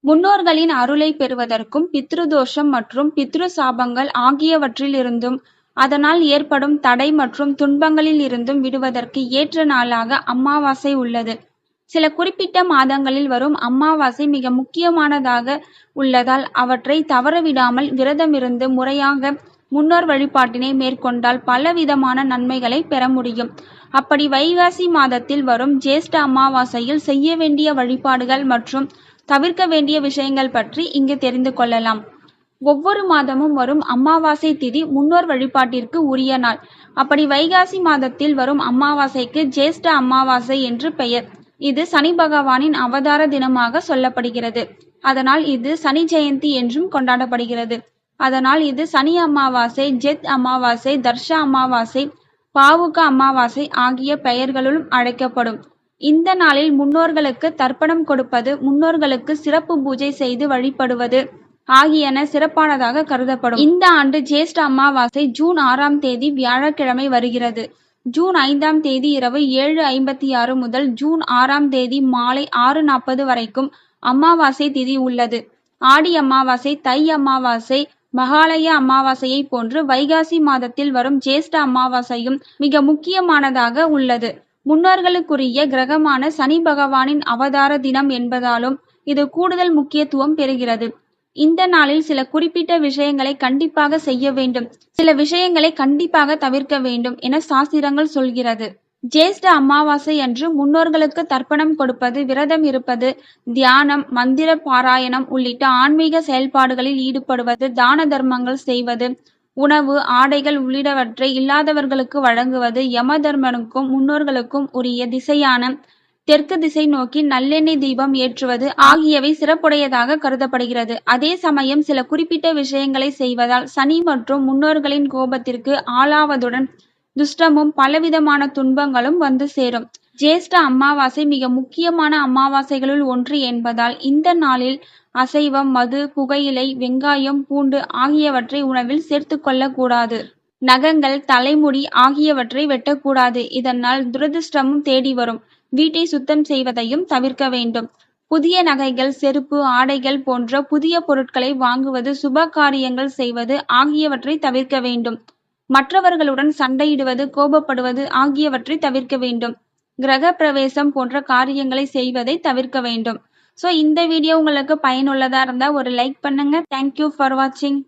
முன்னோர்களின் அருளை பெறுவதற்கும் பித்ருதோஷம் மற்றும் பித்ரு சாபங்கள் ஆகியவற்றில் இருந்தும் அதனால் ஏற்படும் தடை மற்றும் துன்பங்களில் இருந்தும் விடுவதற்கு ஏற்ற நாளாக அமாவாசை உள்ளது. சில குறிப்பிட்ட மாதங்களில் வரும் அமாவாசை மிக முக்கியமானதாக உள்ளதால் அவற்றை தவறவிடாமல் விரதமிருந்து முறையாக முன்னோர் வழிபாட்டினை மேற்கொண்டால் பலவிதமான நன்மைகளை பெற முடியும். அப்படி வைகாசி மாதத்தில் வரும் ஜேஷ்ட அமாவாசையில் செய்ய வேண்டிய வழிபாடுகள் மற்றும் தவிர்க்க வேண்டிய விஷயங்கள் பற்றி இங்கு தெரிந்து கொள்ளலாம். ஒவ்வொரு மாதமும் வரும் அமாவாசை திதி முன்னோர் வழிபாட்டிற்கு உரிய நாள். அப்படி வைகாசி மாதத்தில் வரும் அமாவாசைக்கு ஜேஷ்ட அமாவாசை என்று பெயர். இது சனி பகவானின் அவதார தினமாக சொல்லப்படுகிறது. அதனால் இது சனி ஜெயந்தி என்றும் கொண்டாடப்படுகிறது. அதனால் இது சனி அமாவாசை, ஜெத் அமாவாசை, தர்ஷ அமாவாசை, பாவுக அமாவாசை ஆகிய பெயர்களும் அழைக்கப்படும். இந்த நாளில் முன்னோர்களுக்கு தர்ப்பணம் கொடுப்பது, முன்னோர்களுக்கு சிறப்பு பூஜை செய்து வழிபடுவது ஆகியன சிறப்பானதாக கருதப்படும். இந்த ஆண்டு ஜேஷ்ட அமாவாசை ஜூன் 6ஆம் தேதி வியாழக்கிழமை வருகிறது. ஜூன் 5ஆம் தேதி இரவு 7:56 முதல் ஜூன் 6ஆம் தேதி மாலை 6:40 வரைக்கும் அமாவாசை திதி உள்ளது. ஆடி அமாவாசை, தை அமாவாசை, மகாலய அமாவாசையை போன்று வைகாசி மாதத்தில் வரும் ஜேஷ்ட அமாவாசையும் மிக முக்கியமானதாக உள்ளது. முன்னோர்களுக்குரிய கிரகமான சனி பகவானின் அவதார தினம் என்பதாலும் இது கூடுதல் முக்கியத்துவம் பெறுகிறது. இந்த நாளில் சில குறிப்பிட்ட விஷயங்களை கண்டிப்பாக செய்ய வேண்டும், சில விஷயங்களை கண்டிப்பாக தவிர்க்க வேண்டும் என சாஸ்திரங்கள் சொல்கிறது. ஜேஷ்ட அமாவாசை அன்று முன்னோர்களுக்கு தர்ப்பணம் கொடுப்பது, விரதம் இருப்பது, தியானம், மந்திர பாராயணம் உள்ளிட்ட ஆன்மீக செயல்பாடுகளில் ஈடுபடுவது, தான தர்மங்கள் செய்வது, உணவு, ஆடைகள் உள்ளிட்டவற்றை இல்லாதவர்களுக்கு வழங்குவது, யம தர்மனுக்கும் முன்னோர்களுக்கும் உரிய திசையான தெற்கு திசை நோக்கி நல்லெண்ணெய் தீபம் ஏற்றுவது ஆகியவை சிறப்புடையதாக கருதப்படுகிறது. அதே சமயம் சில குறிப்பிட்ட விஷயங்களை செய்வதால் சனி மற்றும் முன்னோர்களின் கோபத்திற்கு ஆளாவதுடன் துஷ்டமும் பலவிதமான துன்பங்களும் வந்து சேரும். ஜேஷ்ட அமாவாசை மிக முக்கியமான அமாவாசைகளுள் ஒன்று என்பதால் இந்த நாளில் அசைவம், மது, புகையிலை, வெங்காயம், பூண்டு ஆகியவற்றை உணவில் சேர்த்து கொள்ளக்கூடாது. நகங்கள், தலைமுடி ஆகியவற்றை வெட்டக்கூடாது. இதனால் துரதிர்ஷ்டமும் தேடி வரும். வீட்டை சுத்தம் செய்வதையும் தவிர்க்க வேண்டும். புதிய நகைகள், செருப்பு, ஆடைகள் போன்ற புதிய பொருட்களை வாங்குவது, சுப காரியங்கள் செய்வது ஆகியவற்றை தவிர்க்க வேண்டும். மற்றவர்களுடன் சண்டையிடுவது, கோபப்படுவது ஆகியவற்றை தவிர்க்க வேண்டும். கிரக பிரவேசம் போன்ற காரியங்களை செய்வதை தவிர்க்க வேண்டும். ஸோ இந்த வீடியோ உங்களுக்கு பயனுள்ளதா இருந்தால் ஒரு லைக் பண்ணுங்க. தேங்க்யூ ஃபார் வாட்சிங்.